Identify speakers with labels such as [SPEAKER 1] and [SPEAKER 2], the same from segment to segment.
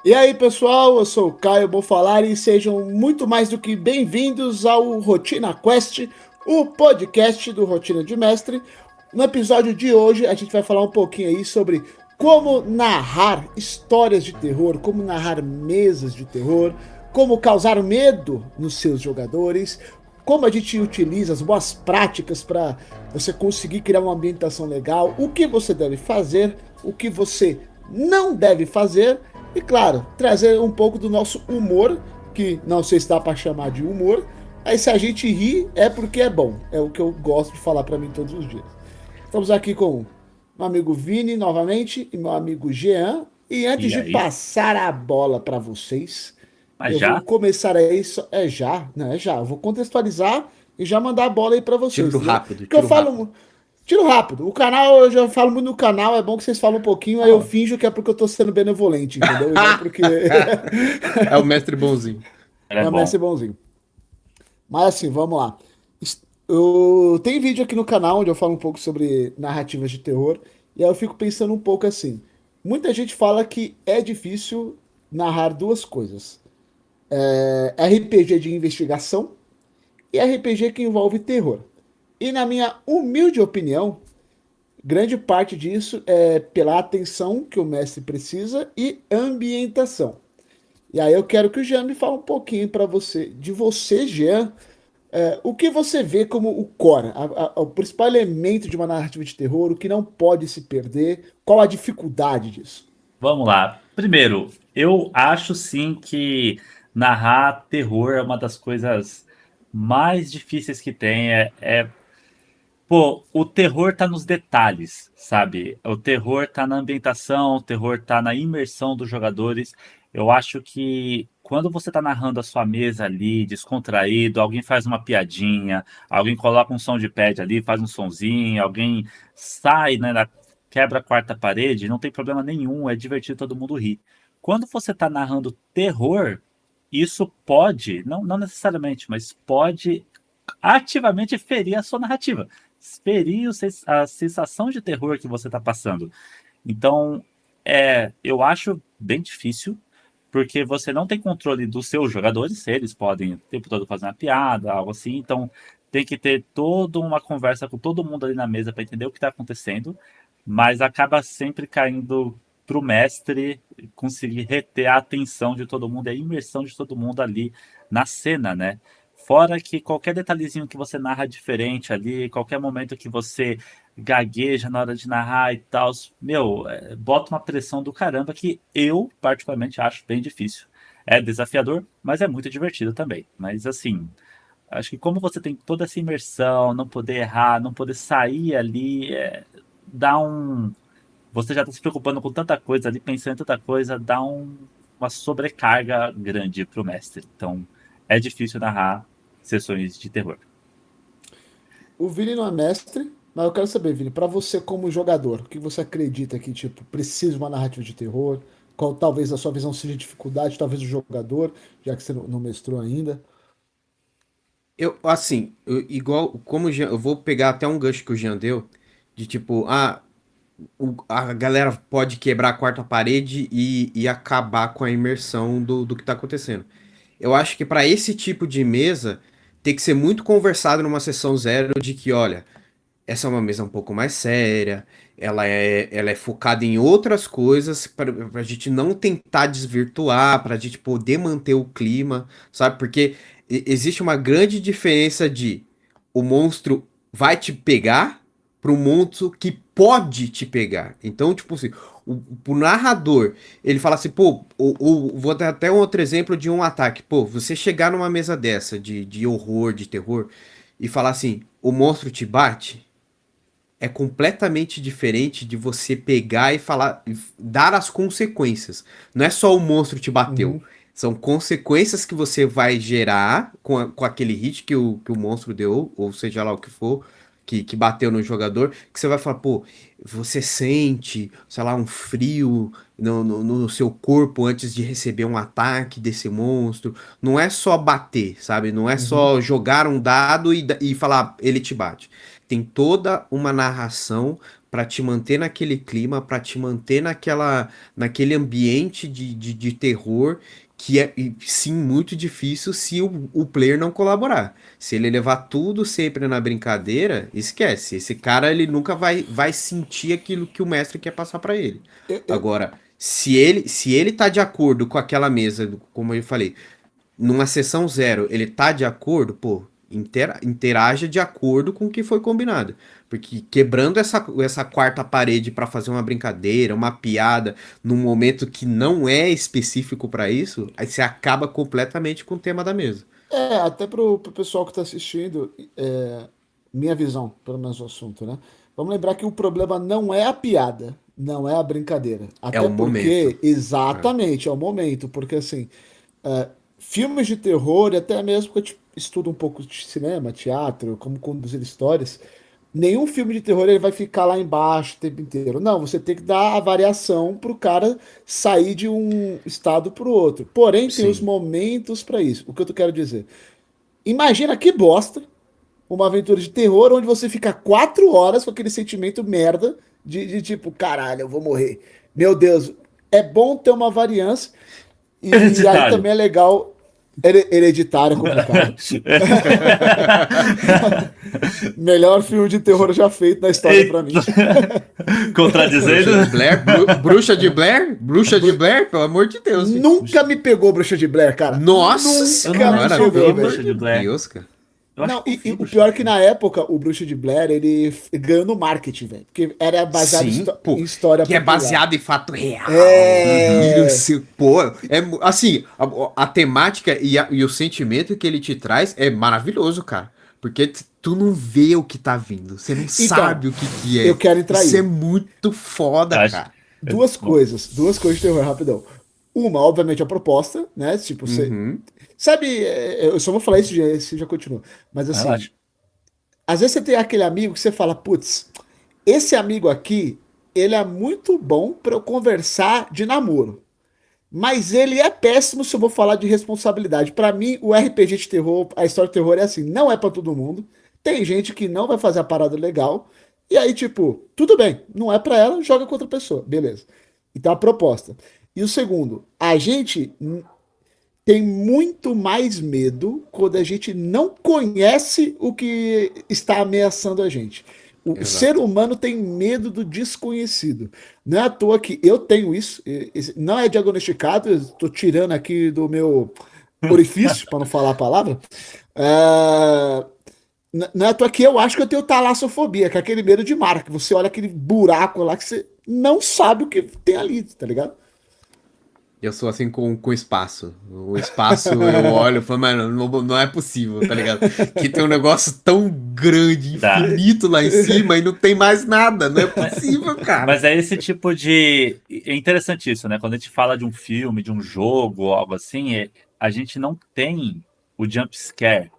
[SPEAKER 1] E aí, pessoal, eu sou o Caio Bofalar e sejam muito mais do que bem-vindos ao Rotina Quest, o podcast do Rotina de Mestre. No episódio de hoje, a gente vai falar um pouquinho aí sobre como narrar histórias de terror, como narrar mesas de terror, como causar medo nos seus jogadores, como a gente utiliza as boas práticas para você conseguir criar uma ambientação legal, o que você deve fazer, o que você não deve fazer e, claro, trazer um pouco do nosso humor, que não sei se dá para chamar de humor, aí se a gente ri é porque é bom, é o que eu gosto de falar para mim todos os dias. Estamos aqui com meu amigo Vini novamente e meu amigo Jean. E antes
[SPEAKER 2] E
[SPEAKER 1] de
[SPEAKER 2] aí?
[SPEAKER 1] passar a bola para vocês,
[SPEAKER 2] Mas
[SPEAKER 1] eu vou
[SPEAKER 2] já?
[SPEAKER 1] começar aí. É já, não é já. Eu vou contextualizar e já mandar a bola aí para vocês,
[SPEAKER 2] Tiro
[SPEAKER 1] entendeu?
[SPEAKER 2] rápido,
[SPEAKER 1] Porque eu
[SPEAKER 2] tiro
[SPEAKER 1] falo.
[SPEAKER 2] rápido.
[SPEAKER 1] Tiro rápido. O canal, eu já falo muito no canal. É bom que vocês falam um pouquinho, aí eu
[SPEAKER 2] Ó,
[SPEAKER 1] finjo que é porque eu tô sendo benevolente, entendeu? E não porque.
[SPEAKER 3] É o mestre bonzinho.
[SPEAKER 2] Ela é
[SPEAKER 1] É o Messi
[SPEAKER 2] bom.
[SPEAKER 1] bonzinho. Mas assim, vamos lá. Eu tenho vídeo aqui no canal onde eu falo um pouco sobre narrativas de terror. E aí eu fico pensando um pouco assim. Muita gente fala que é difícil narrar duas coisas: RPG de investigação e RPG que envolve terror. E na minha humilde opinião, grande parte disso é pela atenção que o mestre precisa e ambientação. E aí eu quero que o Jean me fale um pouquinho para você, de você, Jean, o que você vê como o core, o principal elemento de uma narrativa de terror, o que não pode se perder, qual a dificuldade disso?
[SPEAKER 2] Vamos lá. Primeiro, eu acho sim que narrar terror é uma das coisas mais difíceis que tem. Pô, o terror tá nos detalhes, sabe? O terror tá na ambientação, o terror tá na imersão dos jogadores. Eu acho que quando você tá narrando a sua mesa ali, descontraído, alguém faz uma piadinha, alguém coloca um som de pad ali, faz um sonzinho, alguém sai, né, quebra a quarta parede, não tem problema nenhum, é divertido, todo mundo ri. Quando você tá narrando terror, isso pode, não necessariamente, mas pode ativamente ferir a sua narrativa, ferir a sensação de terror que você está passando. Então, eu acho bem difícil, porque você não tem controle dos seus jogadores, eles podem o tempo todo fazer uma piada, algo assim, então tem que ter toda uma conversa com todo mundo ali na mesa para entender o que está acontecendo, mas acaba sempre caindo para o mestre conseguir reter a atenção de todo mundo, a imersão de todo mundo ali na cena, né? Fora que qualquer detalhezinho que você narra diferente ali, qualquer momento que você gagueja na hora de narrar e tal, meu, bota uma pressão do caramba que eu, particularmente, acho bem difícil. É desafiador, mas é muito divertido também. Mas assim, acho que como você tem toda essa imersão, não poder errar, não poder sair ali, dá um. Você já está se preocupando com tanta coisa ali, pensando em tanta coisa, uma sobrecarga grande pro mestre. Então, é difícil narrar sessões de terror.
[SPEAKER 1] O Vini não é mestre, mas eu quero saber, Vini, para você como jogador, o que você acredita que tipo precisa de uma narrativa de terror? Qual talvez a sua visão seja dificuldade, talvez o jogador, já que você não mestrou ainda.
[SPEAKER 3] Igual, como eu vou pegar até um gancho que o Jean deu, de tipo, a galera pode quebrar a quarta parede e acabar com a imersão do que tá acontecendo. Eu acho que para esse tipo de mesa, tem que ser muito conversado numa sessão zero de que, olha, essa é uma mesa um pouco mais séria, ela é focada em outras coisas para a gente não tentar desvirtuar, para a gente poder manter o clima, sabe? Porque existe uma grande diferença de o monstro vai te pegar para o monstro que pode te pegar. Então, tipo assim, o narrador, ele fala assim, pô, vou dar até um outro exemplo de um ataque. Pô, você chegar numa mesa dessa de horror, de terror, e falar assim, o monstro te bate, é completamente diferente de você pegar e falar, dar as consequências. Não é só o monstro te bateu.
[SPEAKER 1] Uhum.
[SPEAKER 3] São consequências que você vai gerar com aquele hit que o monstro deu, ou seja lá o que for. que bateu no jogador, que você vai falar, pô, você sente, sei lá, um frio no seu corpo antes de receber um ataque desse monstro. Não é só bater, sabe? Não é
[SPEAKER 1] Uhum.
[SPEAKER 3] só jogar um dado e falar, ele te bate. Tem toda uma narração para te manter naquele clima, para te manter naquele ambiente de terror que é, sim, muito difícil se o player não colaborar. Se ele levar tudo sempre na brincadeira, esquece. Esse cara, ele nunca vai sentir aquilo que o mestre quer passar para ele.
[SPEAKER 1] Eu,
[SPEAKER 3] Agora, se ele tá de acordo com aquela mesa, como eu falei, numa sessão zero, ele tá de acordo, pô, interaja de acordo com o que foi combinado. Porque quebrando essa quarta parede para fazer uma brincadeira, uma piada, num momento que não é específico para isso, aí você acaba completamente com o tema da mesa.
[SPEAKER 1] até pro pessoal que está assistindo, minha visão, pelo menos, do assunto, né? Vamos lembrar que o problema não é a piada, não é a brincadeira.
[SPEAKER 3] É
[SPEAKER 1] Até
[SPEAKER 3] o momento.
[SPEAKER 1] porque, exatamente, é o momento. Porque, assim, filmes de terror, e até mesmo que eu estudo um pouco de cinema, teatro, como conduzir histórias, nenhum filme de terror ele vai ficar lá embaixo o tempo inteiro. Não, você tem que dar a variação para o cara sair de um estado para o outro. Porém, tem os
[SPEAKER 3] Sim.
[SPEAKER 1] momentos para isso. O que eu quero dizer? Imagina que bosta uma aventura de terror onde você fica 4 horas com aquele sentimento merda de tipo, caralho, eu vou morrer. Meu Deus, é bom ter uma variância e aí
[SPEAKER 2] Hereditário.
[SPEAKER 1] também é legal. Hereditário é complicado. Melhor filme de terror já feito na história pra mim.
[SPEAKER 2] Eita. Contradizendo.
[SPEAKER 3] Bruxa de Blair? Bruxa de Blair? Bruxa de Blair? Pelo amor de Deus, filho.
[SPEAKER 1] Nunca me pegou Bruxa de Blair, cara.
[SPEAKER 3] Nossa
[SPEAKER 2] Eu não
[SPEAKER 1] Nunca me
[SPEAKER 2] lembro
[SPEAKER 3] senhora,
[SPEAKER 2] se eu
[SPEAKER 3] pelo
[SPEAKER 1] pegou,
[SPEAKER 2] vi
[SPEAKER 3] amor
[SPEAKER 1] velho.
[SPEAKER 2] Bruxa de
[SPEAKER 3] de
[SPEAKER 2] Blair.
[SPEAKER 3] Deus, cara.
[SPEAKER 2] Eu acho
[SPEAKER 1] Não,
[SPEAKER 2] que eu vi
[SPEAKER 1] e o
[SPEAKER 2] Bruxa de
[SPEAKER 1] pior é que
[SPEAKER 2] Blair.
[SPEAKER 1] na época o Bruxa de Blair ele ganhou no marketing, velho. Porque era baseado
[SPEAKER 3] Sim,
[SPEAKER 1] em
[SPEAKER 3] pô,
[SPEAKER 1] história
[SPEAKER 3] que é
[SPEAKER 1] popular.
[SPEAKER 3] baseado em fato real. E não
[SPEAKER 1] É.
[SPEAKER 3] sei, pô, assim, a temática e o sentimento que ele te traz é maravilhoso, cara. Porque tu não vê o que tá vindo, você não
[SPEAKER 1] Então,
[SPEAKER 3] sabe o que
[SPEAKER 1] eu
[SPEAKER 3] é.
[SPEAKER 1] quero entrar
[SPEAKER 3] Isso é
[SPEAKER 1] aí.
[SPEAKER 3] muito
[SPEAKER 2] Eu
[SPEAKER 3] foda,
[SPEAKER 2] acho.
[SPEAKER 3] cara.
[SPEAKER 2] Bom,
[SPEAKER 1] Duas coisas de terror, rapidão. Uma, obviamente, a proposta, né? Tipo, você.
[SPEAKER 3] Uhum,
[SPEAKER 1] Sabe, eu só vou falar isso e já continua. Mas assim,
[SPEAKER 2] relaxa.
[SPEAKER 1] às vezes você tem aquele amigo que você fala, putz, esse amigo aqui, ele é muito bom pra eu conversar de namoro. Mas ele é péssimo se eu vou falar de responsabilidade. Pra mim, o RPG de terror, a história de terror é assim, não é pra todo mundo. Tem gente que não vai fazer a parada legal. E aí, tipo, tudo bem, não é pra ela, joga com outra pessoa. Beleza. Então a proposta. E o segundo, a gente tem muito mais medo quando a gente não conhece o que está ameaçando a gente. O ser
[SPEAKER 3] exato.
[SPEAKER 1] humano tem medo do desconhecido. Não é à toa que eu tenho isso, não é diagnosticado, eu estou tirando aqui do meu orifício, para não falar a palavra. É, não é à toa que eu acho que eu tenho talassofobia, que é aquele medo de mar, que você olha aquele buraco lá que você não sabe o que tem ali, tá ligado?
[SPEAKER 3] Eu sou assim com o espaço. O espaço eu olho e falo, mano, não é possível, tá ligado? Que tem um negócio tão grande,
[SPEAKER 2] Tá.
[SPEAKER 3] infinito lá em cima e não tem mais nada. Não é possível, cara.
[SPEAKER 2] Mas é esse tipo de. É interessante isso, né? Quando a gente fala de um filme, de um jogo, ou algo assim, a gente não tem o jump scare,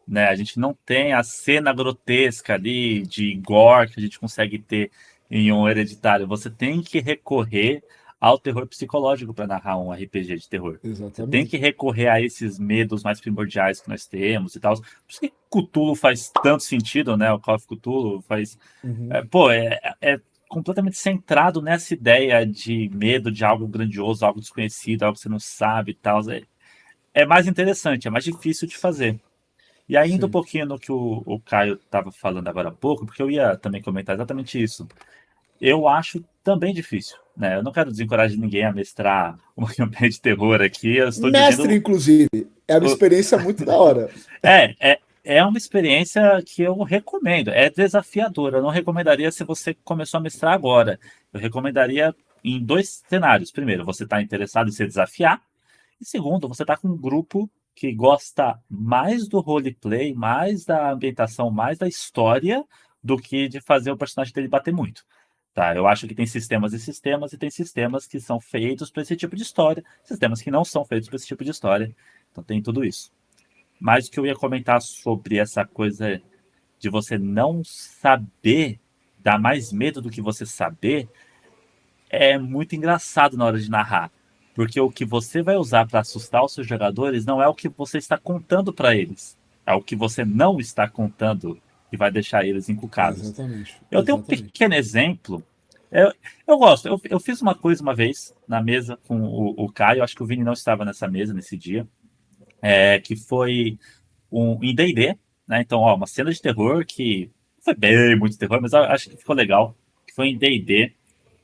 [SPEAKER 2] né? A gente não tem a cena grotesca ali de gore que a gente consegue ter em um Hereditário. Você tem que recorrer ao terror psicológico para narrar um RPG de terror. Você tem que
[SPEAKER 1] Exatamente.
[SPEAKER 2] recorrer a esses medos mais primordiais que nós temos e tal. Por isso que Cthulhu faz tanto sentido, né? O Call of Cthulhu faz
[SPEAKER 1] Uhum.
[SPEAKER 2] pô, é completamente centrado nessa ideia de medo de algo grandioso, algo desconhecido, algo que você não sabe e tal. É mais interessante, é mais difícil de fazer. E ainda um
[SPEAKER 1] Sim.
[SPEAKER 2] pouquinho no que o Caio estava falando agora há pouco, porque eu ia também comentar exatamente isso. Eu acho também difícil, né? Eu não quero desencorajar ninguém a mestrar uma campanha de terror aqui, eu estou
[SPEAKER 1] Mestre,
[SPEAKER 2] dizendo.
[SPEAKER 1] inclusive, é uma experiência muito da hora.
[SPEAKER 2] É uma experiência que eu recomendo. É desafiadora. Eu não recomendaria se você começou a mestrar agora. Eu recomendaria em dois cenários. Primeiro, você está interessado em se desafiar. E segundo, você está com um grupo que gosta mais do roleplay, mais da ambientação, mais da história, do que de fazer o personagem dele bater muito. Tá? Eu acho que tem sistemas e sistemas, e tem sistemas que são feitos para esse tipo de história, sistemas que não são feitos para esse tipo de história. Então tem tudo isso. Mas o que eu ia comentar sobre essa coisa de você não saber, dar mais medo do que você saber, é muito engraçado na hora de narrar. Porque o que você vai usar para assustar os seus jogadores não é o que você está contando para eles. É o que você não está contando que vai deixar eles encucados.
[SPEAKER 1] Exatamente.
[SPEAKER 2] Eu tenho um
[SPEAKER 1] Exatamente.
[SPEAKER 2] pequeno exemplo. Eu gosto. Eu fiz uma coisa uma vez na mesa com o Caio. Acho que o Vini não estava nessa mesa nesse dia. Que foi em D&D, né? Então, ó, uma cena de terror que não foi bem muito terror, mas eu acho que ficou legal. Que foi em D&D,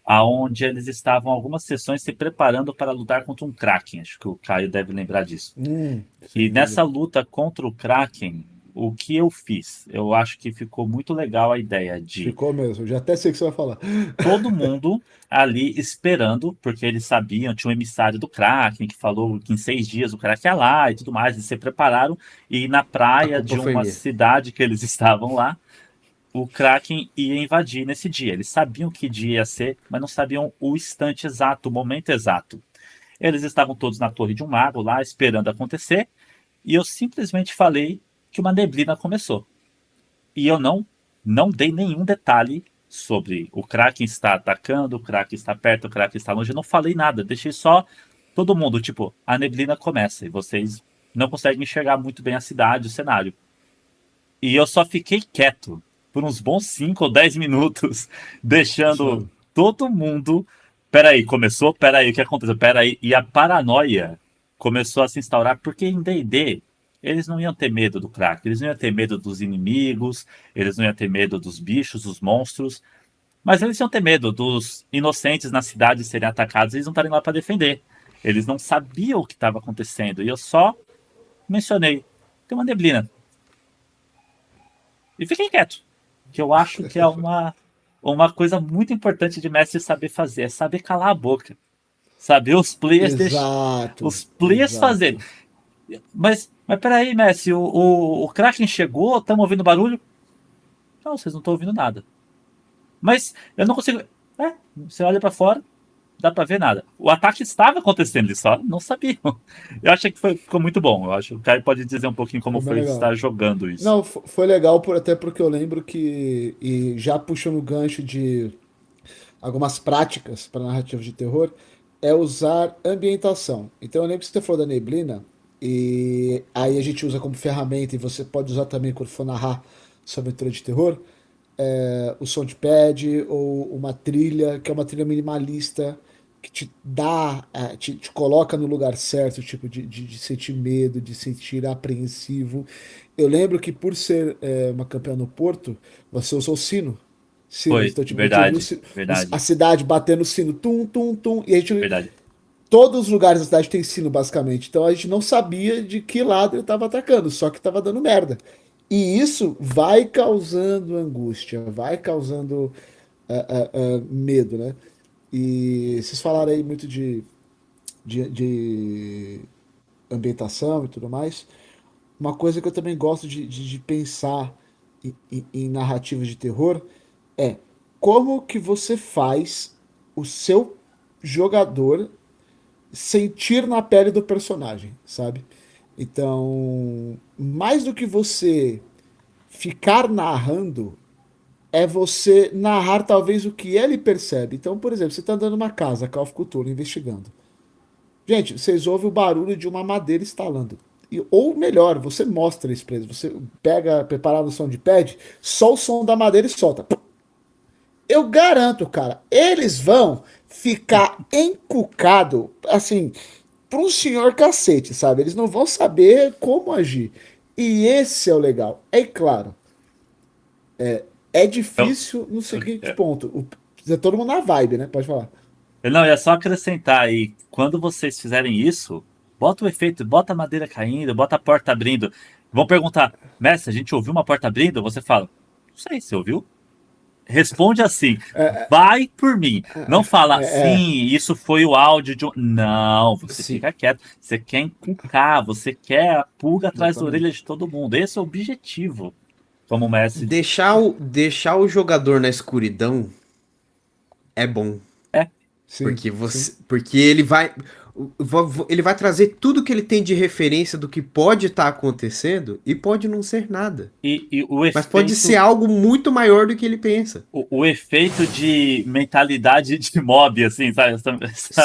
[SPEAKER 2] aonde eles estavam algumas sessões se preparando para lutar contra um Kraken. Acho que o Caio deve lembrar disso. E
[SPEAKER 1] Sem
[SPEAKER 2] nessa
[SPEAKER 1] dúvida.
[SPEAKER 2] luta contra o Kraken, o que eu fiz? Eu acho que ficou muito legal a ideia de
[SPEAKER 1] Ficou mesmo. Eu já até sei o que você vai falar.
[SPEAKER 2] todo mundo ali esperando, porque eles sabiam, tinha um emissário do Kraken que falou que em 6 dias o Kraken ia lá e tudo mais, eles se prepararam, e na
[SPEAKER 3] A
[SPEAKER 2] praia
[SPEAKER 3] culpa
[SPEAKER 2] de
[SPEAKER 3] foi
[SPEAKER 2] uma
[SPEAKER 3] minha.
[SPEAKER 2] cidade que eles estavam lá, o Kraken ia invadir nesse dia. Eles sabiam que dia ia ser, mas não sabiam o instante exato, o momento exato. Eles estavam todos na torre de um mago lá, esperando acontecer, e eu simplesmente falei que uma neblina começou. E eu não dei nenhum detalhe sobre o Kraken está atacando, o Kraken está perto, o Kraken está longe. Eu não falei nada, deixei só todo mundo, tipo, a neblina começa e vocês não conseguem enxergar muito bem a cidade, o cenário. E eu só fiquei quieto por uns bons 5 ou 10 minutos, deixando
[SPEAKER 1] Sabe?
[SPEAKER 2] todo mundo. Peraí, começou? Peraí, o que aconteceu? Peraí. E a paranoia começou a se instaurar, porque em DD eles não iam ter medo do crack, eles não iam ter medo dos inimigos, eles não iam ter medo dos bichos, dos monstros, mas eles iam ter medo dos inocentes na cidade serem atacados e eles não estarem lá para defender. Eles não sabiam o que estava acontecendo. E eu só mencionei: tem uma neblina. E fiquei quieto. Que eu acho que é uma coisa muito importante de mestre saber fazer, é saber calar a boca. Saber
[SPEAKER 1] Exato.
[SPEAKER 2] os players fazerem.
[SPEAKER 1] Exato.
[SPEAKER 2] Mas peraí, Messi, o Kraken chegou, estamos ouvindo barulho? Não, vocês não estão ouvindo nada. Mas eu não consigo. Você olha pra fora, dá pra ver nada. O ataque estava acontecendo, eles só não sabiam. Eu achei que ficou muito bom. Eu acho que o Caio pode dizer um pouquinho como
[SPEAKER 1] Ficou bem
[SPEAKER 2] foi
[SPEAKER 1] legal.
[SPEAKER 2] estar jogando isso.
[SPEAKER 1] Não, foi legal até porque eu lembro que, e já puxando o gancho de algumas práticas para narrativa de terror, é usar ambientação. Então eu lembro que você falou da neblina, e aí a gente usa como ferramenta, e você pode usar também quando for narrar sua aventura de terror, o soundpad ou uma trilha, que é uma trilha minimalista, que te dá, te coloca no lugar certo, tipo, de sentir medo, de sentir apreensivo. Eu lembro que por ser uma campeã no Porto, você usou sino. Sinos.
[SPEAKER 2] Foi,
[SPEAKER 1] Então, tipo, a gente ouviu
[SPEAKER 2] verdade,
[SPEAKER 1] a
[SPEAKER 2] verdade,
[SPEAKER 1] cidade batendo sino, tum, tum, tum, e a gente.
[SPEAKER 2] verdade.
[SPEAKER 1] Todos os lugares da cidade tem sino, basicamente. Então a gente não sabia de que lado ele estava atacando, só que estava dando merda. E isso vai causando angústia, vai causando medo, né? E vocês falaram aí muito de ambientação e tudo mais. Uma coisa que eu também gosto de pensar em narrativas de terror é como que você faz o seu jogador sentir na pele do personagem, sabe? Então, mais do que você ficar narrando, é você narrar talvez o que ele percebe. Então, por exemplo, você está andando numa casa, Call of Cthulhu, investigando. Gente, vocês ouvem o barulho de uma madeira estalando. Ou melhor, você mostra isso pra eles. Você pega, preparado o soundpad, só o som da madeira e solta. Eu garanto, cara, eles vão ficar encucado, assim, pro senhor cacete, sabe? Eles não vão saber como agir. E esse é o legal. É claro, é
[SPEAKER 2] Então,
[SPEAKER 1] difícil no seguinte ponto. Todo mundo na vibe, né? Pode falar.
[SPEAKER 2] não, é só acrescentar aí, quando vocês fizerem isso, bota o efeito, bota a madeira caindo, bota a porta abrindo. Vão perguntar: mestre, a gente ouviu uma porta abrindo? Você fala: não sei, você ouviu? Responde assim: vai por mim. Não fala:
[SPEAKER 1] É,
[SPEAKER 2] sim, isso foi o áudio de um. Não, você
[SPEAKER 3] Sim,
[SPEAKER 2] fica quieto. Você quer encucar, você quer a pulga atrás da orelha
[SPEAKER 1] exatamente.
[SPEAKER 2] de todo mundo. Esse é o objetivo, como mestre.
[SPEAKER 3] deixar o jogador na escuridão é bom.
[SPEAKER 2] É,
[SPEAKER 3] Porque
[SPEAKER 1] Sim.
[SPEAKER 3] você, porque ele vai, Ele vai trazer tudo que ele tem de referência do que pode estar acontecendo e pode não ser nada.
[SPEAKER 2] E o
[SPEAKER 3] Mas pode
[SPEAKER 2] efeito,
[SPEAKER 3] ser algo muito maior do que ele pensa.
[SPEAKER 2] o efeito de mentalidade de mob, assim, sabe?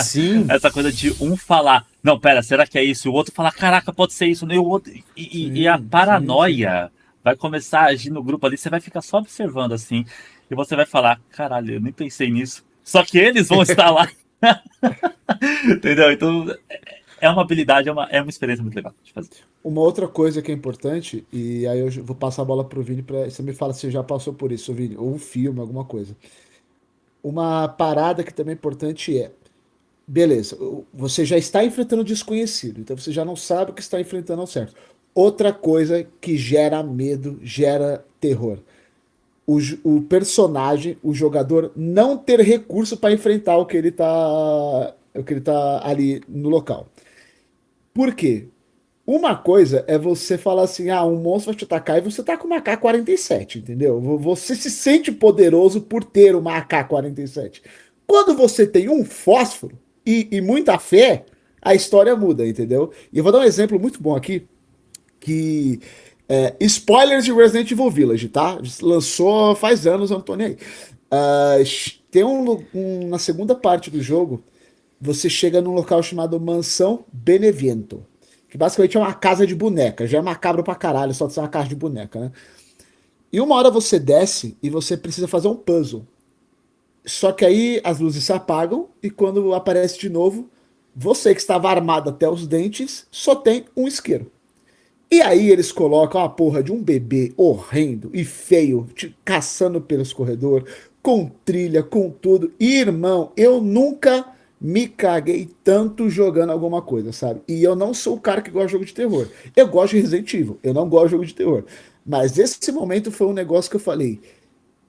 [SPEAKER 3] Sim,
[SPEAKER 2] Essa coisa de um falar, não, pera, será que é isso? E o outro falar, caraca, pode ser isso, né? E o outro, e a
[SPEAKER 1] Sim, sim, sim.
[SPEAKER 2] paranoia vai começar a agir no grupo ali, você vai ficar só observando assim, e você vai falar, caralho, eu nem pensei nisso. Só que eles vão estar lá. Entendeu? Então, é uma habilidade, é uma experiência muito legal de fazer.
[SPEAKER 1] Uma outra coisa que é importante, e aí eu vou passar a bola pro Vini para você me fala se já passou por isso, Vini, ou um filme, alguma coisa. Uma parada que também é importante é, beleza, você já está enfrentando o desconhecido, então você já não sabe o que está enfrentando ao certo. Outra coisa que gera medo, gera terror. O personagem, o jogador, não ter recurso para enfrentar o que ele tá ali no local. Por quê? Uma coisa é você falar assim, um monstro vai te atacar e você tá com uma AK-47, entendeu? Você se sente poderoso por ter uma AK-47. Quando você tem um fósforo e muita fé, a história muda, entendeu? E eu vou dar um exemplo muito bom aqui, que spoilers de Resident Evil Village, tá? Lançou faz anos, eu não tô nem aí. Ah, tem na segunda parte do jogo, você chega num local chamado Mansão Beneviento, que basicamente é uma casa de boneca. Já é macabro pra caralho, só de ser uma casa de boneca, né? E uma hora você desce e você precisa fazer um puzzle. Só que aí as luzes se apagam e quando aparece de novo, você que estava armado até os dentes só tem um isqueiro. E aí eles colocam a porra de um bebê horrendo e feio, te caçando pelos corredores, com trilha, com tudo. E, irmão, eu nunca me caguei tanto jogando alguma coisa, sabe? E eu não sou o cara que gosta de jogo de terror. Eu gosto de Resident Evil, eu não gosto de jogo de terror. Mas esse momento foi um negócio que eu falei,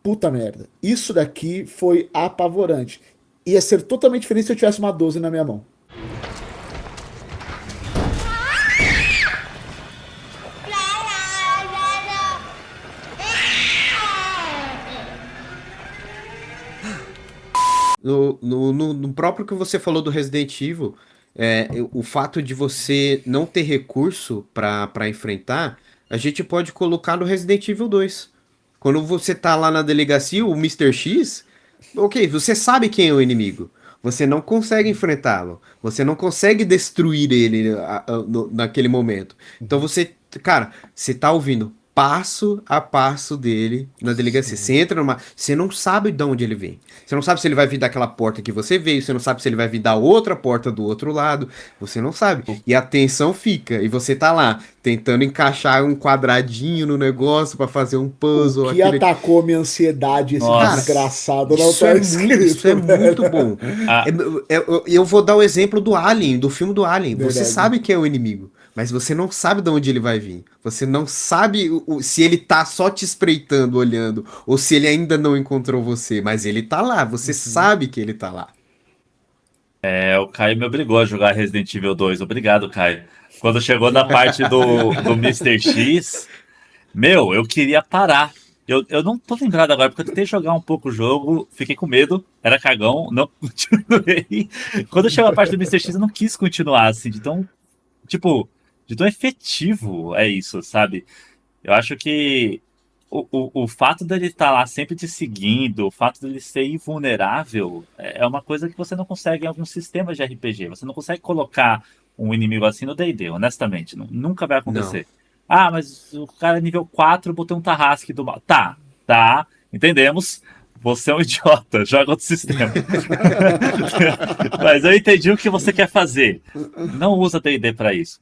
[SPEAKER 1] puta merda, isso daqui foi apavorante. Ia ser totalmente diferente se eu tivesse uma 12 na minha mão.
[SPEAKER 3] no próprio que você falou do Resident Evil, o fato de você não ter recurso pra enfrentar, a gente pode colocar no Resident Evil 2. Quando você tá lá na delegacia, o Mister X, ok, você sabe quem é o inimigo. Você não consegue enfrentá-lo. Você não consegue destruir ele naquele momento. Então você, cara, você tá ouvindo passo a passo dele na delegacia. Você
[SPEAKER 1] Sim.
[SPEAKER 3] entra numa. Você não sabe de onde ele vem. Você não sabe se ele vai vir daquela porta que você veio. Você não sabe se ele vai vir da outra porta do outro lado. Você não sabe. E a tensão fica. E você tá lá tentando encaixar um quadradinho no negócio pra fazer um
[SPEAKER 1] O
[SPEAKER 3] puzzle.
[SPEAKER 1] que
[SPEAKER 3] Aquele.
[SPEAKER 1] atacou minha ansiedade, esse
[SPEAKER 3] Cara,
[SPEAKER 2] Nossa.
[SPEAKER 1] desgraçado não tá
[SPEAKER 3] isso é
[SPEAKER 1] escrito,
[SPEAKER 3] muito
[SPEAKER 1] velho.
[SPEAKER 3] bom.
[SPEAKER 2] Ah,
[SPEAKER 3] Eu vou dar o exemplo do Alien, do filme do Alien. Você
[SPEAKER 1] Verdade.
[SPEAKER 3] sabe que é o inimigo, mas você não sabe de onde ele vai vir. Você não sabe se ele tá só te espreitando, olhando, ou se ele ainda não encontrou você, mas ele tá lá. Você
[SPEAKER 1] Uhum.
[SPEAKER 3] sabe que ele tá lá.
[SPEAKER 2] o Caio me obrigou a jogar Resident Evil 2. Obrigado, Caio. Quando chegou na parte do Mister X, meu, eu queria parar. Eu não tô lembrado agora, porque eu tentei jogar um pouco o jogo, fiquei com medo, era cagão, não continuei. Quando chegou a parte do Mister X, eu não quis continuar, assim, tipo, de tão efetivo é isso, sabe? Eu acho que o fato dele estar lá sempre te seguindo, o fato dele ser invulnerável, é uma coisa que você não consegue em alguns sistemas de RPG. Você não consegue colocar um inimigo assim no D&D, honestamente. Nunca vai
[SPEAKER 3] Não.
[SPEAKER 2] acontecer. Ah, mas o cara é nível 4 botou um Tarrasque do mal. Tá, entendemos. Você é um idiota, joga outro sistema. Mas eu entendi o que você quer fazer. Não usa D&D para isso.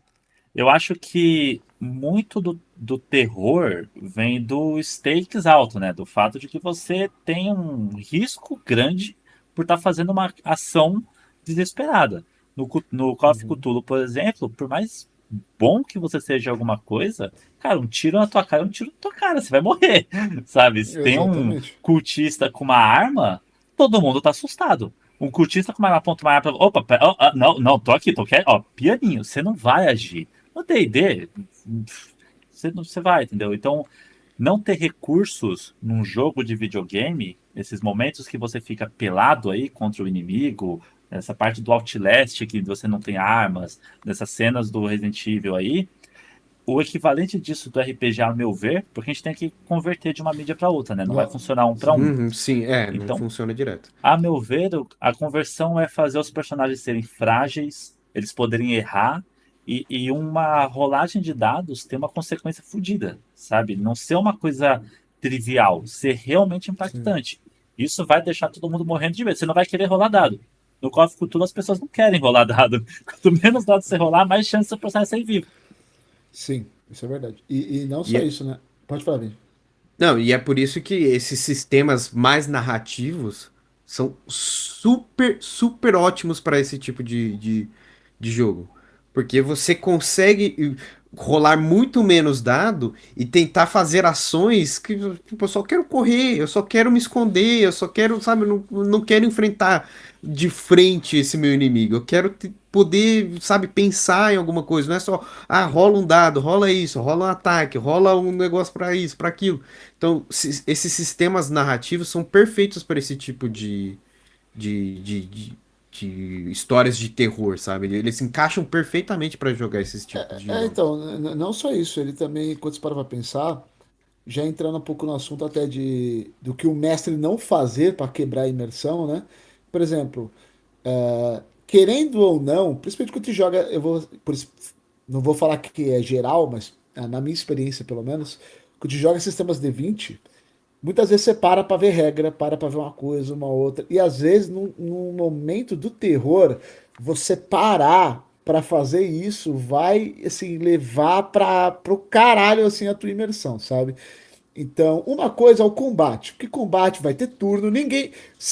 [SPEAKER 2] Eu acho que muito do terror vem do stakes alto, né? Do fato de que você tem um risco grande por estar fazendo uma ação desesperada. No Call of
[SPEAKER 1] Uhum.
[SPEAKER 2] Cthulhu, por exemplo, por mais bom que você seja alguma coisa, cara, um tiro na tua cara é um tiro na tua cara, você vai morrer, sabe? Se tem um
[SPEAKER 1] Exatamente.
[SPEAKER 2] cultista com uma arma, todo mundo tá assustado. Um cultista com uma arma aponta uma arma pra... Opa, não, não, tô aqui, tô quieto. Ó, pianinho, você não vai agir. No D&D, você vai, entendeu? Então, não ter recursos num jogo de videogame, esses momentos que você fica pelado aí contra o inimigo, essa parte do Outlast, que você não tem armas, nessas cenas do Resident Evil aí, o equivalente disso do RPG, a meu ver, porque a gente tem que converter de uma mídia para outra, né? Não vai funcionar um para um.
[SPEAKER 3] Sim, não
[SPEAKER 2] Então,
[SPEAKER 3] funciona direto.
[SPEAKER 2] a meu ver, a conversão é fazer os personagens serem frágeis, eles poderem errar, e uma rolagem de dados ter uma consequência fodida, sabe? Não ser uma coisa trivial, ser realmente impactante. Isso vai deixar todo mundo morrendo de medo. Você não vai querer rolar dado. No Call of Cthulhu as pessoas não querem rolar dado. Quanto menos dados você rolar, mais chance do seu personagem sair vivo.
[SPEAKER 1] Sim, isso é verdade. E não
[SPEAKER 3] E
[SPEAKER 1] só
[SPEAKER 3] é-
[SPEAKER 1] isso, né? Pode falar, Vini.
[SPEAKER 3] Não, e é por isso que esses sistemas mais narrativos são super, super ótimos para esse tipo de jogo. Porque você consegue rolar muito menos dado e tentar fazer ações que, tipo, eu só quero correr, eu só quero me esconder, eu só quero, sabe, eu não quero enfrentar de frente esse meu inimigo. Eu quero poder, sabe, pensar em alguma coisa. Não é só, rola um dado, rola isso, rola um ataque, rola um negócio para isso, para aquilo. Então, esses sistemas narrativos são perfeitos para esse tipo de, de, de, de histórias de terror, sabe? Eles se encaixam perfeitamente para jogar esses tipos de jogos.
[SPEAKER 1] Então, não só isso, ele também, quando você para pra pensar, já entrando um pouco no assunto até do que o mestre não fazer para quebrar a imersão, né? Por exemplo, querendo ou não, principalmente quando tu joga, não vou falar que é geral, mas na minha experiência pelo menos, quando tu joga sistemas D20, muitas vezes você para pra ver regra, para pra ver uma coisa, uma outra, e às vezes no momento do terror, você parar pra fazer isso vai assim levar para pro caralho assim a tua imersão, sabe? Então, uma coisa é o combate, porque combate vai ter turno, ninguém.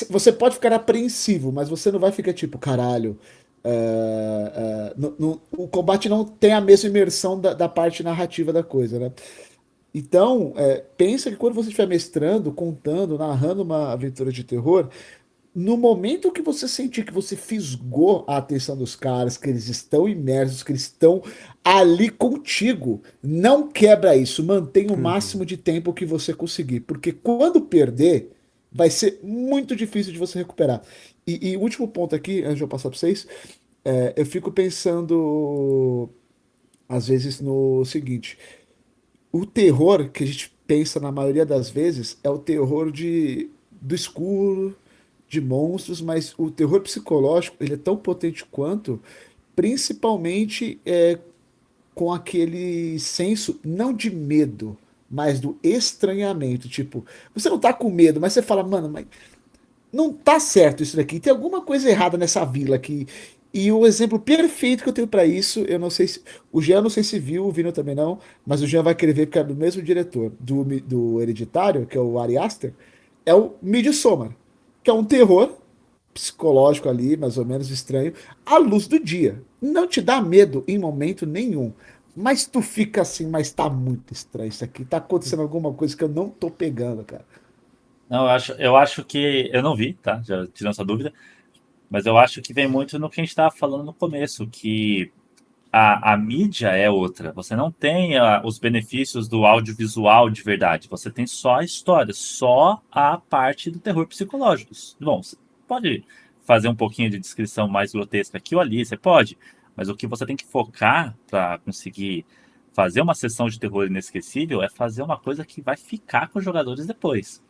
[SPEAKER 1] Você pode ficar apreensivo, mas você não vai ficar tipo, caralho. O combate não tem a mesma imersão da parte narrativa da coisa, né? Então, pensa que quando você estiver mestrando, contando, narrando uma aventura de terror, no momento que você sentir que você fisgou a atenção dos caras, que eles estão imersos, que eles estão ali contigo, não quebra isso, mantenha o
[SPEAKER 3] Uhum.
[SPEAKER 1] máximo de tempo que você conseguir, porque quando perder, vai ser muito difícil de você recuperar. E o último ponto aqui, antes de eu passar para vocês, eu fico pensando, às vezes, no seguinte: o terror que a gente pensa na maioria das vezes é o terror do escuro, de monstros, mas o terror psicológico ele é tão potente quanto, principalmente com aquele senso não de medo, mas do estranhamento. Tipo, você não tá com medo, mas você fala, mano, mas não tá certo isso daqui. Tem alguma coisa errada nessa vila aqui. E o exemplo perfeito que eu tenho pra isso, eu não sei se. O Jean não sei se viu, o Vino também não, mas o Jean vai querer ver porque é do mesmo diretor do Hereditário, que é o Ari Aster, é o Midsommar, que é um terror psicológico ali, mais ou menos estranho, à luz do dia. Não te dá medo em momento nenhum. Mas tu fica assim, mas tá muito estranho isso aqui. Tá acontecendo alguma coisa que eu não tô pegando, cara.
[SPEAKER 2] Não, eu acho que. Eu não vi, tá? Já tirando essa dúvida. Mas eu acho que vem muito no que a gente estava falando no começo, que a mídia é outra. Você não tem os benefícios do audiovisual de verdade. Você tem só a história, só a parte do terror psicológico. Bom, você pode fazer um pouquinho de descrição mais grotesca aqui ou ali, você pode. Mas o que você tem que focar para conseguir fazer uma sessão de terror inesquecível é fazer uma coisa que vai ficar com os jogadores depois.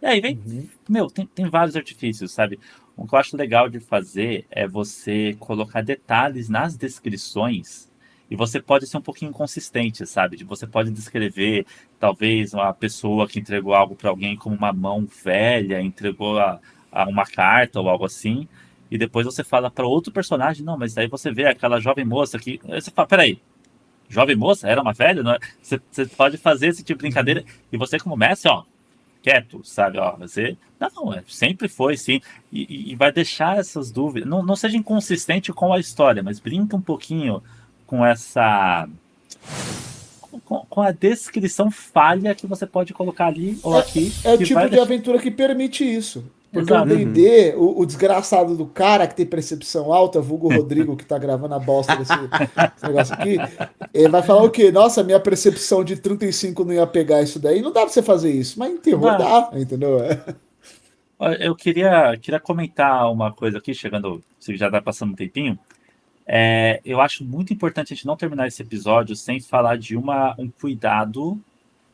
[SPEAKER 2] E aí vem,
[SPEAKER 1] Uhum.
[SPEAKER 2] meu, tem vários artifícios, sabe? O que eu acho legal de fazer é você colocar detalhes nas descrições e você pode ser um pouquinho inconsistente, sabe? Você pode descrever talvez uma pessoa que entregou algo para alguém como uma mão velha, entregou a uma carta ou algo assim, e depois você fala para outro personagem, não, mas aí você vê aquela jovem moça que. Aí você fala, peraí, jovem moça? Era uma velha? Não é? Você pode fazer esse tipo de brincadeira e você, como mestre, ó quieto, sabe? Ó, você. Não, sempre foi, sim. E vai deixar essas dúvidas. Não, não seja inconsistente com a história, mas brinca um pouquinho com essa. Com a descrição falha que você pode colocar ali ou aqui,
[SPEAKER 1] É o
[SPEAKER 2] que vai
[SPEAKER 1] tipo de
[SPEAKER 2] deixar.
[SPEAKER 1] aventura que permite isso. Porque o
[SPEAKER 2] Exato.
[SPEAKER 3] Uhum.
[SPEAKER 1] D&D, o desgraçado do cara que tem percepção alta, vulgo Rodrigo que tá gravando a bosta desse negócio aqui, ele vai falar o quê? Nossa, minha percepção de 35 não ia pegar isso daí. Não dá pra você fazer isso, mas em
[SPEAKER 2] Não
[SPEAKER 1] terror
[SPEAKER 2] dá.
[SPEAKER 1] dá, entendeu?
[SPEAKER 2] Olha, eu queria comentar uma coisa aqui, chegando, se já está passando um tempinho. Eu acho muito importante a gente não terminar esse episódio sem falar de um cuidado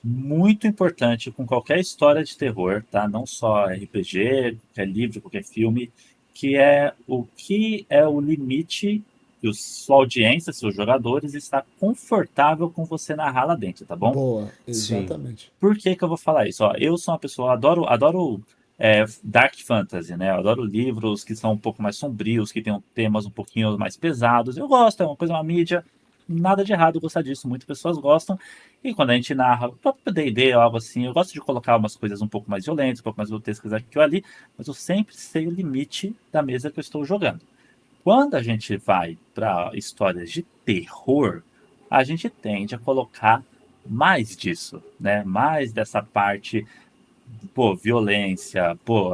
[SPEAKER 2] muito importante com qualquer história de terror, tá? Não só RPG, qualquer livro, qualquer filme, que é o que é o limite que sua audiência, seus jogadores, está confortável com você narrar lá dentro, tá bom?
[SPEAKER 1] Boa,
[SPEAKER 3] Sim.
[SPEAKER 1] exatamente.
[SPEAKER 2] Por que que eu vou falar isso? Ó, eu sou uma pessoa, adoro Dark Fantasy, né? Eu adoro livros que são um pouco mais sombrios, que tenham temas um pouquinho mais pesados. Eu gosto, é uma coisa, uma mídia, nada de errado gostar disso, muitas pessoas gostam. E quando a gente narra o próprio D&D ou algo assim, eu gosto de colocar umas coisas um pouco mais violentas, um pouco mais grotescas aqui ou ali, mas eu sempre sei o limite da mesa que eu estou jogando. Quando a gente vai para histórias de terror, a gente tende a colocar mais disso, né? Mais dessa parte, pô, violência, pô,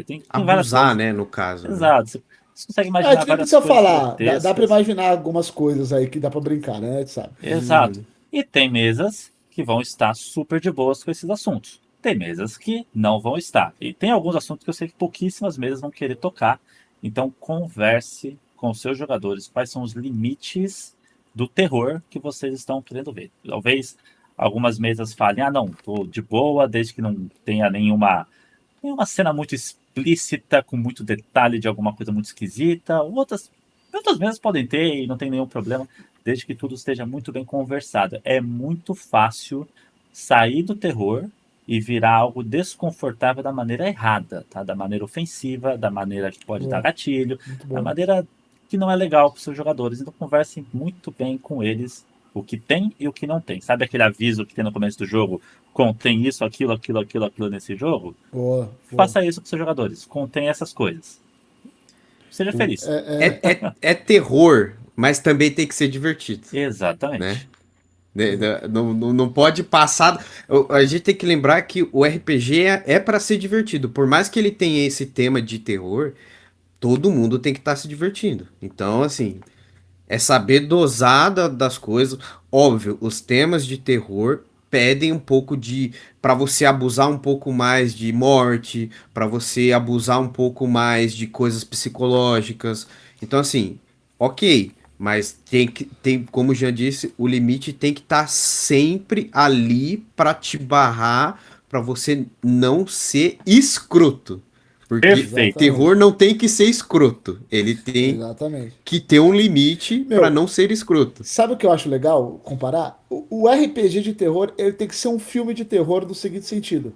[SPEAKER 2] tem várias
[SPEAKER 3] Abusar,
[SPEAKER 2] coisas.
[SPEAKER 3] né, no caso, né?
[SPEAKER 2] Exato. Você consegue
[SPEAKER 1] A
[SPEAKER 2] imaginar
[SPEAKER 1] gente nem
[SPEAKER 2] várias
[SPEAKER 1] precisa
[SPEAKER 2] coisas
[SPEAKER 1] falar, dá pra
[SPEAKER 2] grotescas.
[SPEAKER 1] imaginar algumas coisas aí que dá pra brincar, né, sabe?
[SPEAKER 2] Exato.
[SPEAKER 3] Uhum.
[SPEAKER 2] E tem mesas que vão estar super de boas com esses assuntos. Tem mesas que não vão estar. E tem alguns assuntos que eu sei que pouquíssimas mesas vão querer tocar. Então converse com os seus jogadores quais são os limites do terror que vocês estão querendo ver. Talvez algumas mesas falem, ah não, tô de boa, desde que não tenha nenhuma cena muito explícita, com muito detalhe de alguma coisa muito esquisita. Outras mesas podem ter e não tem nenhum problema, desde que tudo esteja muito bem conversado. É muito fácil sair do terror e virar algo desconfortável da maneira errada, tá? Da maneira ofensiva, da maneira que pode dar
[SPEAKER 1] Boa,
[SPEAKER 2] gatilho,
[SPEAKER 1] muito
[SPEAKER 2] da
[SPEAKER 1] boa.
[SPEAKER 2] maneira que não é legal para os seus jogadores. Então conversem muito bem com eles o que tem e o que não tem. Sabe aquele aviso que tem no começo do jogo? Contém isso, aquilo nesse jogo?
[SPEAKER 1] Boa, boa.
[SPEAKER 2] Faça isso com seus jogadores. Contém essas coisas. Seja feliz.
[SPEAKER 3] É terror, mas também tem que ser divertido, né?
[SPEAKER 2] Exatamente.
[SPEAKER 3] Não pode passar. A gente tem que lembrar que o RPG é para ser divertido. Por mais que ele tenha esse tema de terror, todo mundo tem que estar se divertindo. Então, assim, é saber dosar das coisas. Óbvio, os temas de terror pedem um pouco de. Para você abusar um pouco mais de morte, para você abusar um pouco mais de coisas psicológicas. Então, assim, ok. Mas como o Jean disse, o limite tem que estar sempre ali para te barrar, para você não ser escroto. Porque
[SPEAKER 2] Perfeito.
[SPEAKER 1] Exatamente,
[SPEAKER 3] terror não tem que ser escroto. Ele tem
[SPEAKER 1] exatamente.
[SPEAKER 3] que ter um limite pra
[SPEAKER 1] Meu,
[SPEAKER 3] não ser escroto.
[SPEAKER 1] sabe o que eu acho legal comparar? O RPG de terror, ele tem que ser um filme de terror no seguinte sentido.